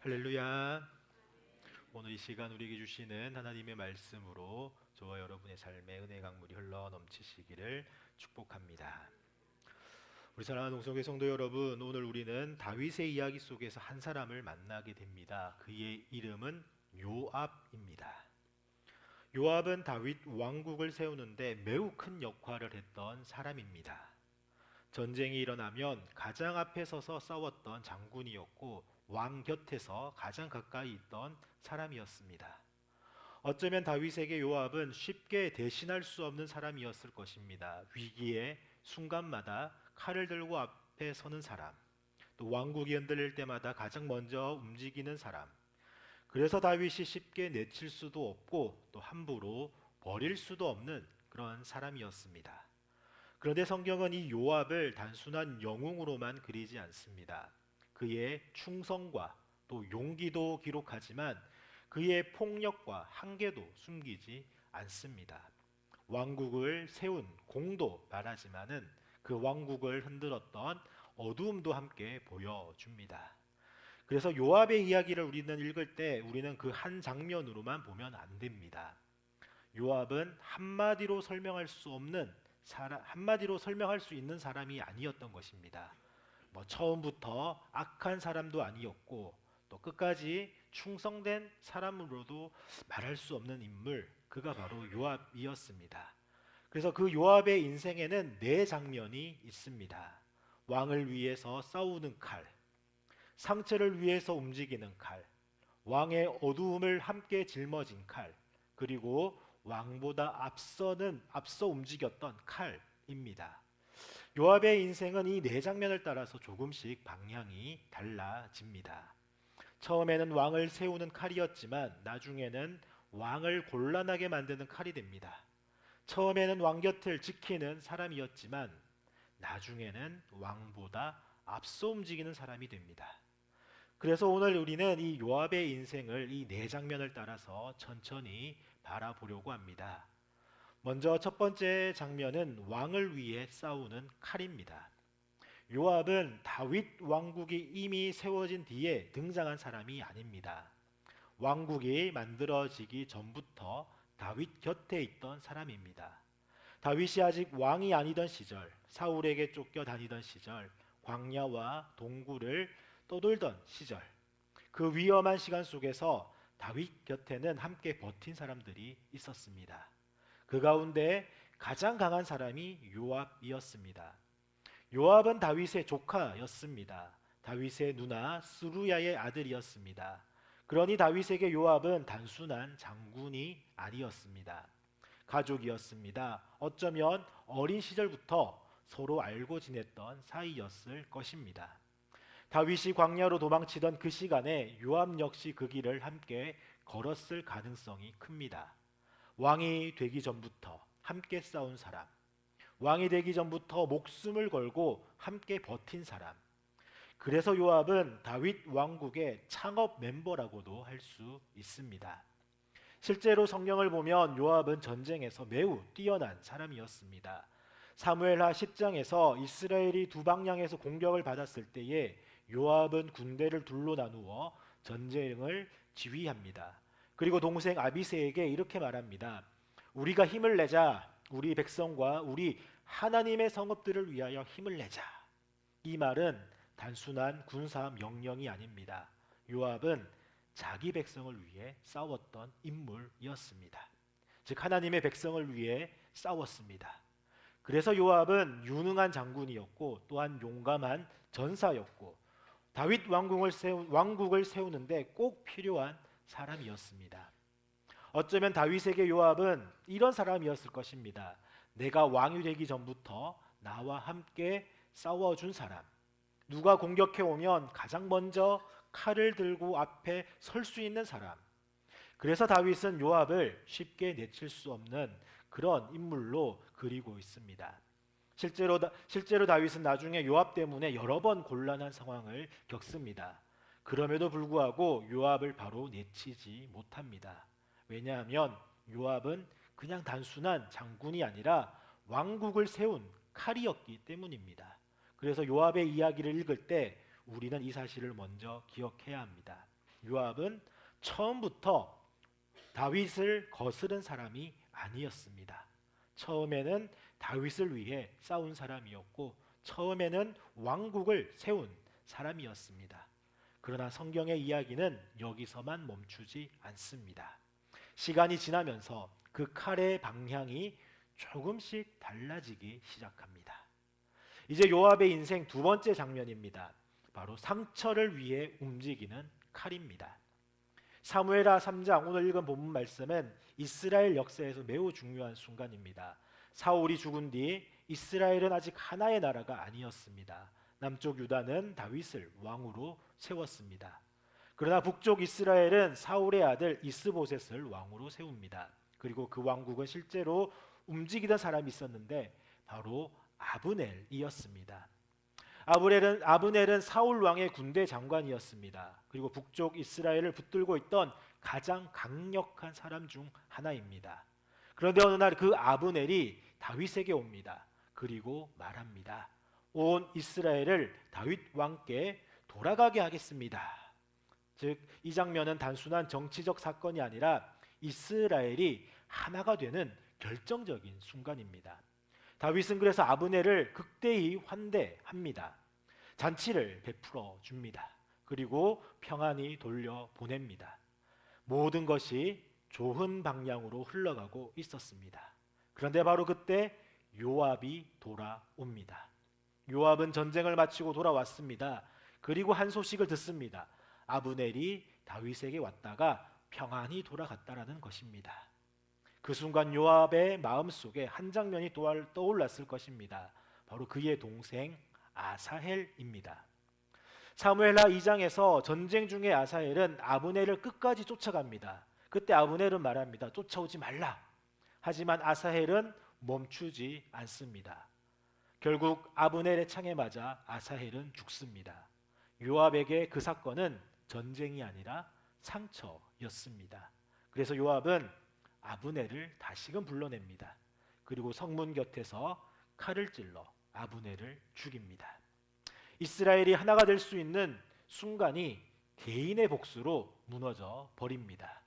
할렐루야. 오늘 이 시간 우리에게 주시는 하나님의 말씀으로 저와 여러분의 삶에 은혜의 강물이 흘러 넘치시기를 축복합니다. 우리 사랑하는 동성교 성도 여러분, 오늘 우리는 다윗의 이야기 속에서 한 사람을 만나게 됩니다. 그의 이름은 요압입니다. 요압은 다윗 왕국을 세우는데 매우 큰 역할을 했던 사람입니다. 전쟁이 일어나면 가장 앞에 서서 싸웠던 장군이었고 왕 곁에서 가장 가까이 있던 사람이었습니다. 어쩌면 다윗에게 요압은 쉽게 대신할 수 없는 사람이었을 것입니다. 위기의 순간마다 칼을 들고 앞에 서는 사람, 또 왕국이 흔들릴 때마다 가장 먼저 움직이는 사람. 그래서 다윗이 쉽게 내칠 수도 없고 또 함부로 버릴 수도 없는 그런 사람이었습니다. 그런데 성경은 이 요압을 단순한 영웅으로만 그리지 않습니다. 그의 충성과 또 용기도 기록하지만 그의 폭력과 한계도 숨기지 않습니다. 왕국을 세운 공도 말하지만은 그 왕국을 흔들었던 어두움도 함께 보여줍니다. 그래서 요압의 이야기를 우리는 읽을 때 우리는 그 한 장면으로만 보면 안 됩니다. 요압은 한마디로 설명할 수 있는 사람이 아니었던 것입니다. 처음부터 악한 사람도 아니었고 또 끝까지 충성된 사람으로도 말할 수 없는 인물, 그가 바로 요압이었습니다. 그래서 그 요압의 인생에는 네 장면이 있습니다. 왕을 위해서 싸우는 칼, 상체를 위해서 움직이는 칼, 왕의 어두움을 함께 짊어진 칼, 그리고 왕보다 앞서 움직였던 칼입니다. 요압의 인생은 이 네 장면을 따라서 조금씩 방향이 달라집니다. 처음에는 왕을 세우는 칼이었지만 나중에는 왕을 곤란하게 만드는 칼이 됩니다. 처음에는 왕 곁을 지키는 사람이었지만 나중에는 왕보다 앞서 움직이는 사람이 됩니다. 그래서 오늘 우리는 이 요압의 인생을 이 네 장면을 따라서 천천히 바라보려고 합니다. 먼저 첫 번째 장면은 왕을 위해 싸우는 칼입니다. 요압은 다윗 왕국이 이미 세워진 뒤에 등장한 사람이 아닙니다. 왕국이 만들어지기 전부터 다윗 곁에 있던 사람입니다. 다윗이 아직 왕이 아니던 시절, 사울에게 쫓겨 다니던 시절, 광야와 동굴을 떠돌던 시절, 그 위험한 시간 속에서 다윗 곁에는 함께 버틴 사람들이 있었습니다. 그 가운데 가장 강한 사람이 요압이었습니다. 요압은 다윗의 조카였습니다. 다윗의 누나 스루야의 아들이었습니다. 그러니 다윗에게 요압은 단순한 장군이 아니었습니다. 가족이었습니다. 어쩌면 어린 시절부터 서로 알고 지냈던 사이였을 것입니다. 다윗이 광야로 도망치던 그 시간에 요압 역시 그 길을 함께 걸었을 가능성이 큽니다. 왕이 되기 전부터 함께 싸운 사람, 왕이 되기 전부터 목숨을 걸고 함께 버틴 사람. 그래서 요압은 다윗 왕국의 창업 멤버라고도 할 수 있습니다. 실제로 성경을 보면 요압은 전쟁에서 매우 뛰어난 사람이었습니다. 사무엘하 10장에서 이스라엘이 두 방향에서 공격을 받았을 때에 요압은 군대를 둘로 나누어 전쟁을 지휘합니다. 그리고 동생 아비새에게 이렇게 말합니다. 우리가 힘을 내자. 우리 백성과 우리 하나님의 성읍들을 위하여 힘을 내자. 이 말은 단순한 군사 명령이 아닙니다. 요압은 자기 백성을 위해 싸웠던 인물이었습니다. 즉 하나님의 백성을 위해 싸웠습니다. 그래서 요압은 유능한 장군이었고 또한 용감한 전사였고 다윗 왕국을 세우는데 꼭 필요한 사람이었습니다. 어쩌면 다윗에게 요압은 이런 사람이었을 것입니다. 내가 왕이 되기 전부터 나와 함께 싸워준 사람, 누가 공격해 오면 가장 먼저 칼을 들고 앞에 설 수 있는 사람. 그래서 다윗은 요압을 쉽게 내칠 수 없는 그런 인물로 그리고 있습니다. 실제로 다윗은 나중에 요압 때문에 여러 번 곤란한 상황을 겪습니다. 그럼에도 불구하고 요압을 바로 내치지 못합니다. 왜냐하면 요압은 그냥 단순한 장군이 아니라 왕국을 세운 칼이었기 때문입니다. 그래서 요압의 이야기를 읽을 때 우리는 이 사실을 먼저 기억해야 합니다. 요압은 처음부터 다윗을 거스른 사람이 아니었습니다. 처음에는 다윗을 위해 싸운 사람이었고 처음에는 왕국을 세운 사람이었습니다. 그러나 성경의 이야기는 여기서만 멈추지 않습니다. 시간이 지나면서 그 칼의 방향이 조금씩 달라지기 시작합니다. 이제 요압의 인생 두 번째 장면입니다. 바로 상처를 위해 움직이는 칼입니다. 사무엘하 3장 오늘 읽은 본문 말씀은 이스라엘 역사에서 매우 중요한 순간입니다. 사울이 죽은 뒤 이스라엘은 아직 하나의 나라가 아니었습니다. 남쪽 유다는 다윗을 왕으로 세웠습니다. 그러나 북쪽 이스라엘은 사울의 아들 이스보셋을 왕으로 세웁니다. 그리고 그 왕국은 실제로 움직이던 사람이 있었는데 바로 아브넬이었습니다. 아브넬은 사울 왕의 군대 장관이었습니다. 그리고 북쪽 이스라엘을 붙들고 있던 가장 강력한 사람 중 하나입니다. 그런데 어느 날 그 아브넬이 다윗에게 옵니다. 그리고 말합니다. 온 이스라엘을 다윗 왕께 돌아가게 하겠습니다. 즉, 이 장면은 단순한 정치적 사건이 아니라 이스라엘이 하나가 되는 결정적인 순간입니다. 다윗은 그래서 아브넬을 극대히 환대합니다. 잔치를 베풀어 줍니다. 그리고 평안히 돌려보냅니다. 모든 것이 좋은 방향으로 흘러가고 있었습니다. 그런데 바로 그때 요압이 돌아옵니다. 요압은 전쟁을 마치고 돌아왔습니다. 그리고 한 소식을 듣습니다. 아브넬이 다윗에게 왔다가 평안히 돌아갔다라는 것입니다. 그 순간 요압의 마음속에 한 장면이 떠올랐을 것입니다. 바로 그의 동생 아사헬입니다. 사무엘하 2장에서 전쟁 중에 아사헬은 아브넬을 끝까지 쫓아갑니다. 그때 아브넬은 말합니다. 쫓아오지 말라. 하지만 아사헬은 멈추지 않습니다. 결국 아브넬의 창에 맞아 아사헬은 죽습니다. 요압에게 그 사건은 전쟁이 아니라 상처였습니다. 그래서 요압은 아브넬을 다시금 불러냅니다. 그리고 성문 곁에서 칼을 찔러 아브넬을 죽입니다. 이스라엘이 하나가 될 수 있는 순간이 개인의 복수로 무너져 버립니다.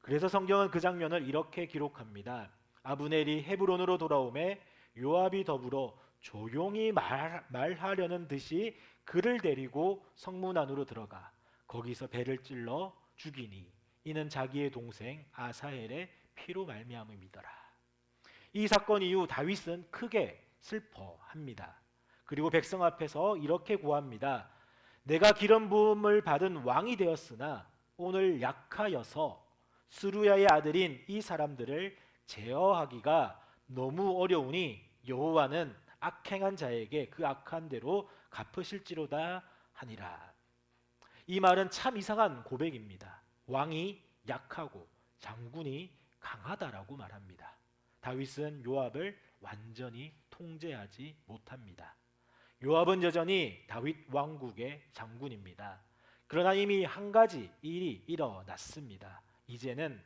그래서 성경은 그 장면을 이렇게 기록합니다. 아브넬이 헤브론으로 돌아오매 요압이 더불어 조용히 말하려는 듯이 그를 데리고 성문 안으로 들어가 거기서 배를 찔러 죽이니 이는 자기의 동생 아사헬의 피로 말미암음이더라. 이 사건 이후 다윗은 크게 슬퍼합니다. 그리고 백성 앞에서 이렇게 고합니다. 내가 기름 부음을 받은 왕이 되었으나 오늘 약하여서 스루야의 아들인 이 사람들을 제어하기가 너무 어려우니 여호와는 악행한 자에게 그 악한 대로 갚으실지로다 하니라. 이 말은 참 이상한 고백입니다. 왕이 약하고 장군이 강하다라고 말합니다. 다윗은 요압을 완전히 통제하지 못합니다. 요압은 여전히 다윗 왕국의 장군입니다. 그러나 이미 한 가지 일이 일어났습니다. 이제는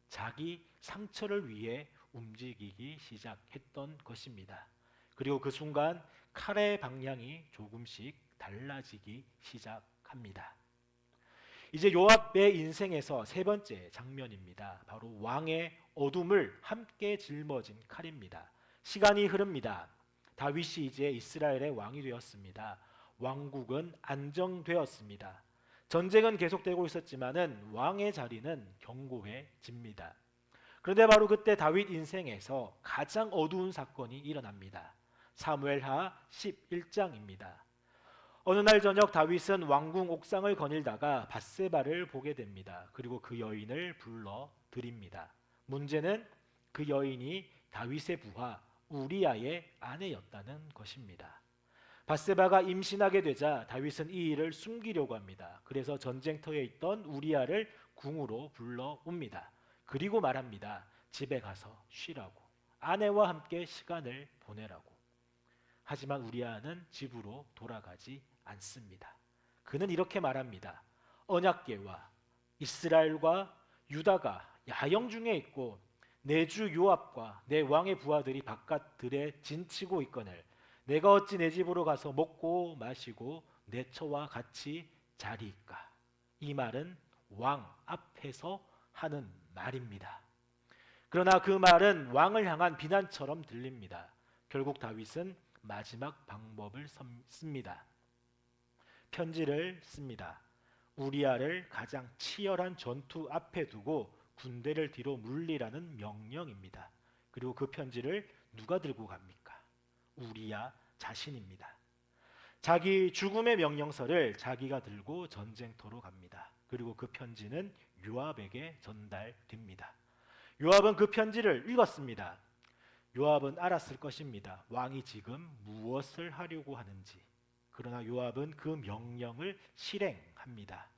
자기 상처를 위해 움직이기 시작했던 것입니다. 그리고 그 순간 칼의 방향이 조금씩 달라지기 시작합니다. 이제 요압의 인생에서 세 번째 장면입니다. 바로 왕의 어둠을 함께 짊어진 칼입니다. 시간이 흐릅니다. 다윗이 이제 이스라엘의 왕이 되었습니다. 왕국은 안정되었습니다. 전쟁은 계속되고 있었지만은 왕의 자리는 견고해집니다. 그런데 바로 그때 다윗 인생에서 가장 어두운 사건이 일어납니다. 사무엘하 11장입니다. 어느 날 저녁 다윗은 왕궁 옥상을 거닐다가 밧세바를 보게 됩니다. 그리고 그 여인을 불러 드립니다. 문제는 그 여인이 다윗의 부하 우리아의 아내였다는 것입니다. 밧세바가 임신하게 되자 다윗은 이 일을 숨기려고 합니다. 그래서 전쟁터에 있던 우리아를 궁으로 불러옵니다. 그리고 말합니다. 집에 가서 쉬라고. 아내와 함께 시간을 보내라고. 하지만 우리아는 집으로 돌아가지 않습니다. 그는 이렇게 말합니다. 언약궤와 이스라엘과 유다가 야영 중에 있고 내 주 요압과 내 왕의 부하들이 바깥들에 진치고 있거늘 내가 어찌 내 집으로 가서 먹고 마시고 내 처와 같이 자리이까. 이 말은 왕 앞에서 하는 말입니다. 그러나 그 말은 왕을 향한 비난처럼 들립니다. 결국 다윗은 마지막 방법을 씁니다. 편지를 씁니다. 우리아를 가장 치열한 전투 앞에 두고 군대를 뒤로 물리라는 명령입니다. 그리고 그 편지를 누가 들고 갑니까? 우리아 자신입니다. 자기 죽음의 명령서를 자기가 들고 전쟁터로 갑니다. 그리고 그 편지는 요압에게 전달됩니다. 요압은 그 편지를 읽었습니다. 요압은 알았을 것입니다. 왕이 지금 무엇을 하려고 하는지. 그러나 요압은 그 명령을 실행합니다.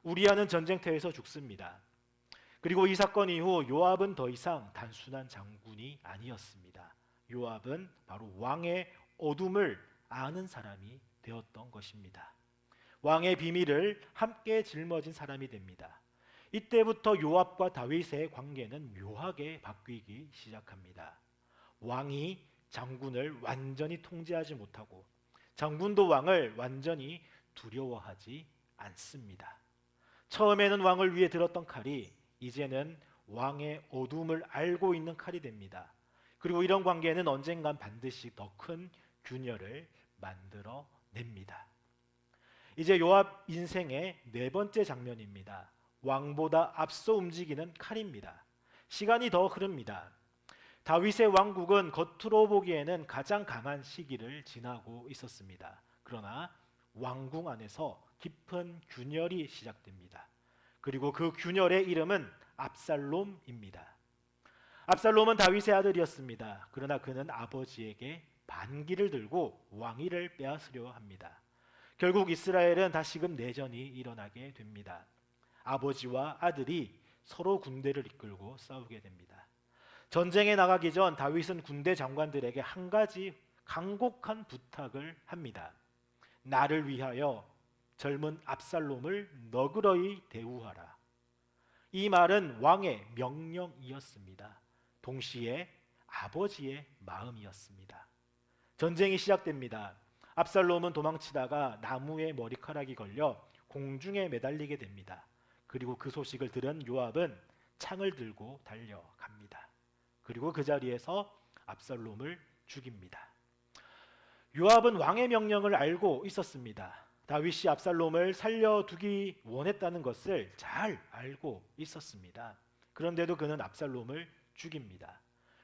우리아는 전쟁터에서 죽습니다. 그리고 이 사건 이후 요압은 더 이상 단순한 장군이 아니었습니다. 요압은 바로 왕의 어둠을 아는 사람이 되었던 것입니다. 왕의 비밀을 함께 짊어진 사람이 됩니다. 이때부터 요압과 다윗의 관계는 묘하게 바뀌기 시작합니다. 왕이 장군을 완전히 통제하지 못하고 장군도 왕을 완전히 두려워하지 않습니다. 처음에는 왕을 위해 들었던 칼이 이제는 왕의 어둠을 알고 있는 칼이 됩니다. 그리고 이런 관계는 언젠간 반드시 더 큰 균열을 만들어냅니다. 이제 요압 인생의 네 번째 장면입니다. 왕보다 앞서 움직이는 칼입니다. 시간이 더 흐릅니다. 다윗의 왕국은 겉으로 보기에는 가장 강한 시기를 지나고 있었습니다. 그러나 왕궁 안에서 깊은 균열이 시작됩니다. 그리고 그 균열의 이름은 압살롬입니다. 압살롬은 다윗의 아들이었습니다. 그러나 그는 아버지에게 반기를 들고 왕위를 빼앗으려 합니다. 결국 이스라엘은 다시금 내전이 일어나게 됩니다. 아버지와 아들이 서로 군대를 이끌고 싸우게 됩니다. 전쟁에 나가기 전 다윗은 군대 장관들에게 한 가지 간곡한 부탁을 합니다. 나를 위하여 젊은 압살롬을 너그러이 대우하라. 이 말은 왕의 명령이었습니다. 동시에 아버지의 마음이었습니다. 전쟁이 시작됩니다. 압살롬은 도망치다가 나무에 머리카락이 걸려 공중에 매달리게 됩니다. 그리고 그 소식을 들은 요압은 창을 들고 달려갑니다. 그리고 그 자리에서 압살롬을 죽입니다. 요압은 왕의 명령을 알고 있었습니다. 다윗이 압살롬을 살려두기 원했다는 것을 잘 알고 있었습니다. 그런데도 그는 압살롬을 죽입니다.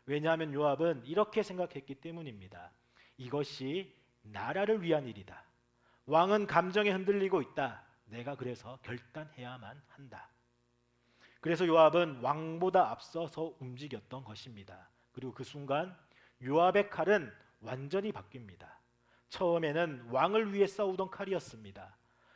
왜냐하면 요압은 이렇게 생각했기 때문입니다. 이것이 나라를 위한 일이다. 왕은 감정에 흔들리고 있다. 내가 그래서 결단해야만 한다. 그래서 요압은 왕보다 앞서서 움직였던 것입니다. 그리고 그 순간 요압의 칼은 완전히 바뀝니다. 처음에는 왕을 위해 싸우던 칼이었습니다.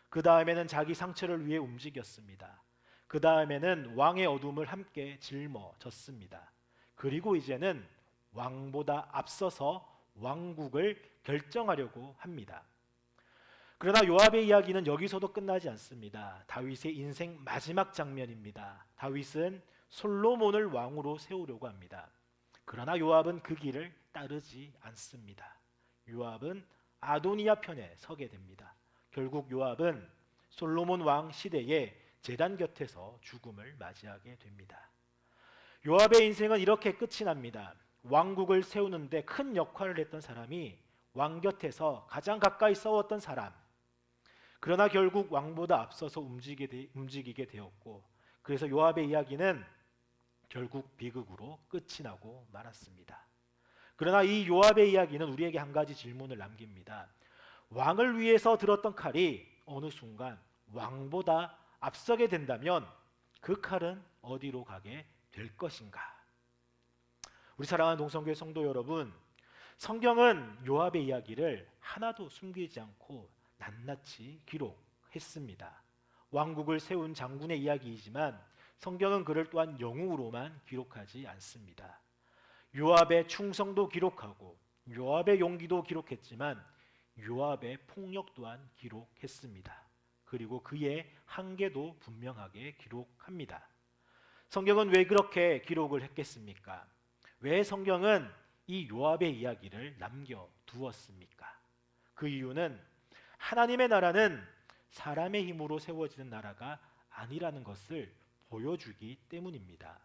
그 다음에는 자기 상처를 위해 움직였습니다. 그 다음에는 왕의 어둠을 함께 짊어졌습니다. 그리고 이제는 왕보다 앞서서 왕국을 결정하려고 합니다. 그러나 요압의 이야기는 여기서도 끝나지 않습니다. 다윗의 인생 마지막 장면입니다. 다윗은 솔로몬을 왕으로 세우려고 합니다. 그러나 요압은 그 길을 따르지 않습니다. 요압은 아도니아 편에 서게 됩니다. 결국 요압은 솔로몬 왕 시대에 제단 곁에서 죽음을 맞이하게 됩니다. 요압의 인생은 이렇게 끝이 납니다. 왕국을 세우는데 큰 역할을 했던 사람이 왕 곁에서 가장 가까이 싸웠던 사람. 그러나 결국 왕보다 앞서서 움직이게 되었고, 그래서 요압의 이야기는 결국 비극으로 끝이 나고 말았습니다. 그러나 이 요압의 이야기는 우리에게 한 가지 질문을 남깁니다. 왕을 위해서 들었던 칼이 어느 순간 왕보다 앞서게 된다면 그 칼은 어디로 가게 될 것인가? 우리 사랑하는 동성교회 성도 여러분, 성경은 요압의 이야기를 하나도 숨기지 않고 낱낱이 기록했습니다. 왕국을 세운 장군의 이야기이지만 성경은 그를 또한 영웅으로만 기록하지 않습니다. 요압의 충성도 기록하고 요압의 용기도 기록했지만 요압의 폭력 또한 기록했습니다. 그리고 그의 한계도 분명하게 기록합니다. 성경은 왜 그렇게 기록을 했겠습니까? 왜 성경은 이 요압의 이야기를 남겨두었습니까? 그 이유는 하나님의 나라는 사람의 힘으로 세워지는 나라가 아니라는 것을 보여주기 때문입니다.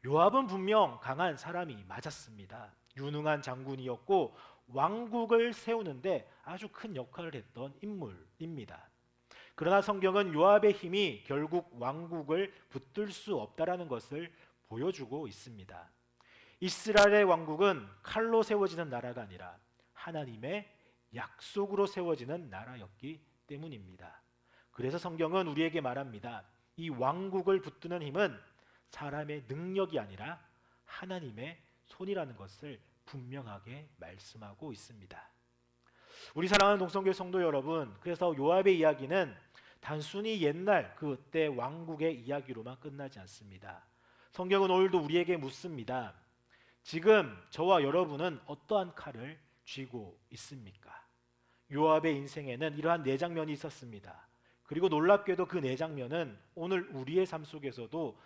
요압은 분명 강한 사람이 맞았습니다. 유능한 장군이었고 왕국을 세우는데 아주 큰 역할을 했던 인물입니다. 그러나 성경은 요압의 힘이 결국 왕국을 붙들 수 없다라는 것을 보여주고 있습니다. 이스라엘의 왕국은 칼로 세워지는 나라가 아니라 하나님의 약속으로 세워지는 나라였기 때문입니다. 그래서 성경은 우리에게 말합니다. 이 왕국을 붙드는 힘은 사람의 능력이 아니라 하나님의 손이라는 것을 분명하게 말씀하고 있습니다. 우리 사랑하는 동성교회 성도 여러분, 그래서 요압의 이야기는 단순히 옛날 그때 왕국의 이야기로만 끝나지 않습니다. 성경은 오늘도 우리에게 묻습니다. 지금 저와 여러분은 어떠한 칼을 쥐고 있습니까? 요압의 인생에는 이러한 네 장면이 있었습니다. 그리고 놀랍게도 그 네 장면은 오늘 우리의 삶 속에서도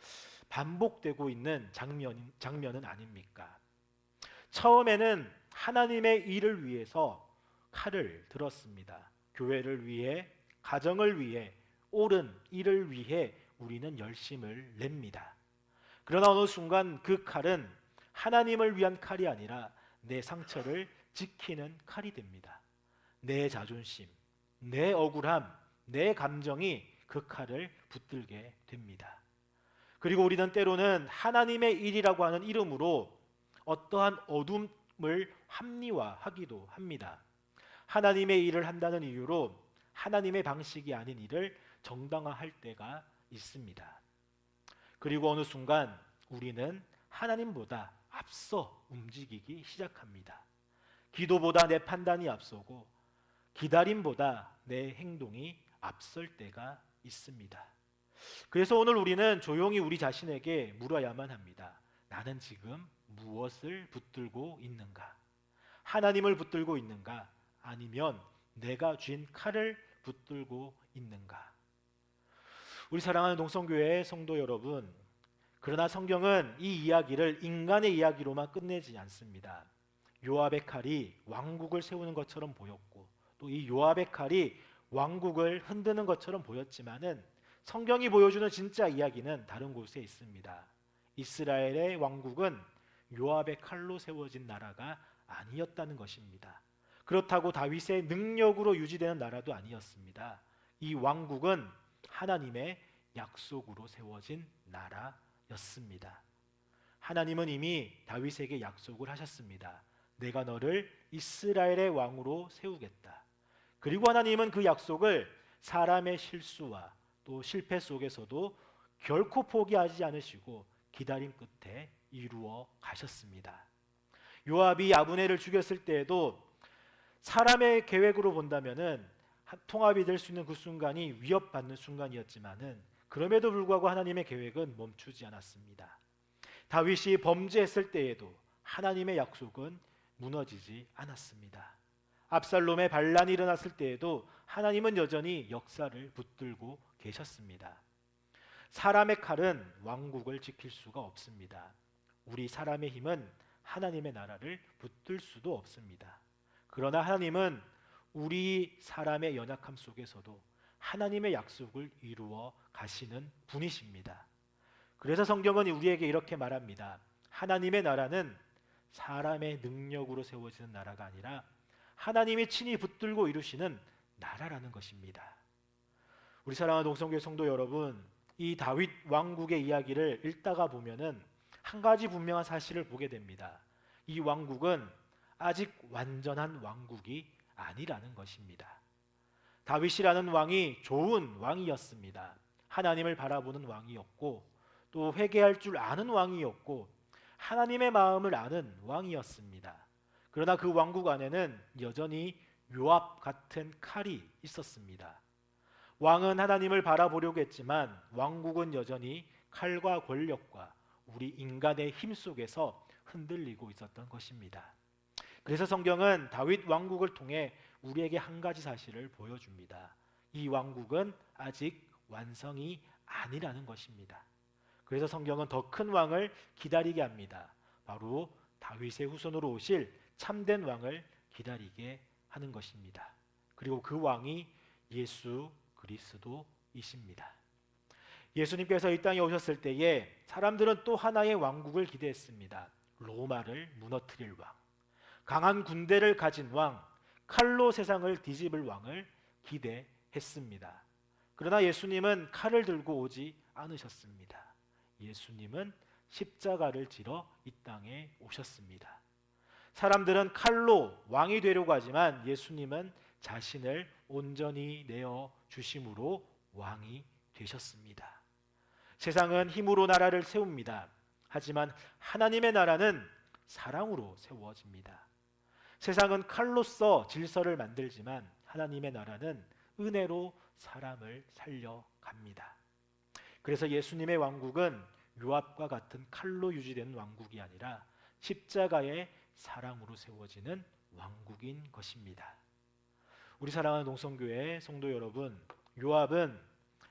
반복되고 있는 장면은 아닙니까? 처음에는 하나님의 일을 위해서 칼을 들었습니다. 교회를 위해, 가정을 위해, 옳은 일을 위해 우리는 열심을 냅니다. 그러나 어느 순간 그 칼은 하나님을 위한 칼이 아니라 내 상처를 지키는 칼이 됩니다. 내 자존심, 내 억울함, 내 감정이 그 칼을 붙들게 됩니다. 그리고 우리는 때로는 하나님의 일이라고 하는 이름으로 어떠한 어둠을 합리화하기도 합니다. 하나님의 일을 한다는 이유로 하나님의 방식이 아닌 일을 정당화할 때가 있습니다. 그리고 어느 순간 우리는 하나님보다 앞서 움직이기 시작합니다. 기도보다 내 판단이 앞서고 기다림보다 내 행동이 앞설 때가 있습니다. 그래서 오늘 우리는 조용히 우리 자신에게 물어야만 합니다. 나는 지금 무엇을 붙들고 있는가? 하나님을 붙들고 있는가? 아니면 내가 쥔 칼을 붙들고 있는가? 우리 사랑하는 동성교회 성도 여러분, 그러나 성경은 이 이야기를 인간의 이야기로만 끝내지 않습니다. 요압의 칼이 왕국을 세우는 것처럼 보였고 또 이 요압의 칼이 왕국을 흔드는 것처럼 보였지만은 성경이 보여주는 진짜 이야기는 다른 곳에 있습니다. 이스라엘의 왕국은 요압의 칼로 세워진 나라가 아니었다는 것입니다. 그렇다고 다윗의 능력으로 유지되는 나라도 아니었습니다. 이 왕국은 하나님의 약속으로 세워진 나라였습니다. 하나님은 이미 다윗에게 약속을 하셨습니다. 내가 너를 이스라엘의 왕으로 세우겠다. 그리고 하나님은 그 약속을 사람의 실수와 또 실패 속에서도 결코 포기하지 않으시고 기다림 끝에 이루어 가셨습니다. 요압이 아브넬을 죽였을 때에도 사람의 계획으로 본다면은 통합이 될 수 있는 그 순간이 위협받는 순간이었지만은 그럼에도 불구하고 하나님의 계획은 멈추지 않았습니다. 다윗이 범죄했을 때에도 하나님의 약속은 무너지지 않았습니다. 압살롬의 반란이 일어났을 때에도 하나님은 여전히 역사를 붙들고 계셨습니다. 사람의 칼은 왕국을 지킬 수가 없습니다. 우리 사람의 힘은 하나님의 나라를 붙들 수도 없습니다. 그러나 하나님은 우리 사람의 연약함 속에서도 하나님의 약속을 이루어 가시는 분이십니다. 그래서 성경은 우리에게 이렇게 말합니다. 하나님의 나라는 사람의 능력으로 세워지는 나라가 아니라 하나님이 친히 붙들고 이루시는 나라라는 것입니다. 우리 사랑하는 동성교회 성도 여러분, 이 다윗 왕국의 이야기를 읽다가 보면은 한 가지 분명한 사실을 보게 됩니다. 이 왕국은 아직 완전한 왕국이 아니라는 것입니다. 다윗이라는 왕이 좋은 왕이었습니다. 하나님을 바라보는 왕이었고 또 회개할 줄 아는 왕이었고 하나님의 마음을 아는 왕이었습니다. 그러나 그 왕국 안에는 여전히 요압 같은 칼이 있었습니다. 왕은 하나님을 바라보려고 했지만 왕국은 여전히 칼과 권력과 우리 인간의 힘 속에서 흔들리고 있었던 것입니다. 그래서 성경은 다윗 왕국을 통해 우리에게 한 가지 사실을 보여줍니다. 이 왕국은 아직 완성이 아니라는 것입니다. 그래서 성경은 더 큰 왕을 기다리게 합니다. 바로 다윗의 후손으로 오실 참된 왕을 기다리게 하는 것입니다. 그리고 그 왕이 예수 그리스도이십니다. 예수님께서 이 땅에 오셨을 때에 사람들은 또 하나의 왕국을 기대했습니다. 로마를 무너뜨릴 왕, 강한 군대를 가진 왕, 칼로 세상을 뒤집을 왕을 기대했습니다. 그러나 예수님은 칼을 들고 오지 않으셨습니다. 예수님은 십자가를 지러 이 땅에 오셨습니다. 사람들은 칼로 왕이 되려고 하지만 예수님은 자신을 온전히 내어 주심으로 왕이 되셨습니다. 세상은 힘으로 나라를 세웁니다. 하지만 하나님의 나라는 사랑으로 세워집니다. 세상은 칼로써 질서를 만들지만 하나님의 나라는 은혜로 사람을 살려갑니다. 그래서 예수님의 왕국은 요압과 같은 칼로 유지되는 왕국이 아니라 십자가의 사랑으로 세워지는 왕국인 것입니다. 우리 사랑하는 농성교회 성도 여러분, 요압은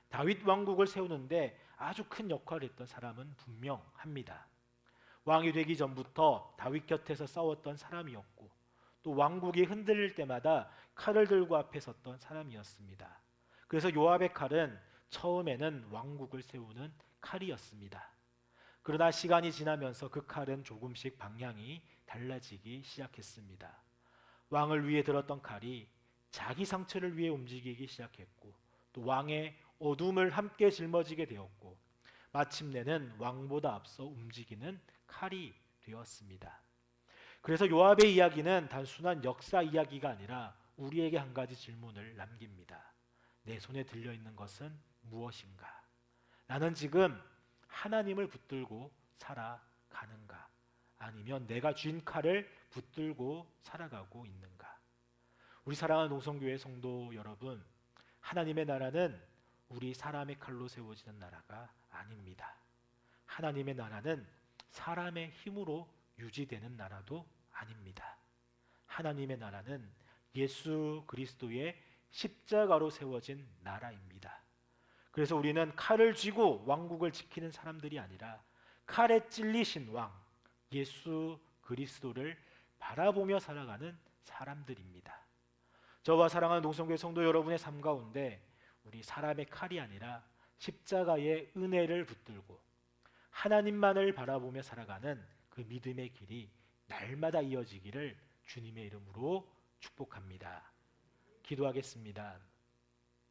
다윗 왕국을 세우는데 아주 큰 역할을 했던 사람은 분명합니다. 왕이 되기 전부터 다윗 곁에서 싸웠던 사람이었고 또 왕국이 흔들릴 때마다 칼을 들고 앞에 섰던 사람이었습니다. 그래서 요압의 칼은 처음에는 왕국을 세우는 칼이었습니다. 그러나 시간이 지나면서 그 칼은 조금씩 방향이 달라지기 시작했습니다. 왕을 위해 들었던 칼이 자기 상처를 위해 움직이기 시작했고 또 왕의 어둠을 함께 짊어지게 되었고 마침내는 왕보다 앞서 움직이는 칼이 되었습니다. 그래서 요압의 이야기는 단순한 역사 이야기가 아니라 우리에게 한 가지 질문을 남깁니다. 내 손에 들려있는 것은 무엇인가? 나는 지금 하나님을 붙들고 살아가는가? 아니면 내가 쥔 칼을 붙들고 살아가고 있는가? 우리 사랑하는 농성교회 성도 여러분, 하나님의 나라는 우리 사람의 칼로 세워지는 나라가 아닙니다. 하나님의 나라는 사람의 힘으로 유지되는 나라도 아닙니다. 하나님의 나라는 예수 그리스도의 십자가로 세워진 나라입니다. 그래서 우리는 칼을 쥐고 왕국을 지키는 사람들이 아니라 칼에 찔리신 왕 예수 그리스도를 바라보며 살아가는 사람들입니다. 저와 사랑하는 농성교회 성도 여러분의 삶 가운데 우리 사람의 칼이 아니라 십자가의 은혜를 붙들고 하나님만을 바라보며 살아가는 그 믿음의 길이 날마다 이어지기를 주님의 이름으로 축복합니다. 기도하겠습니다.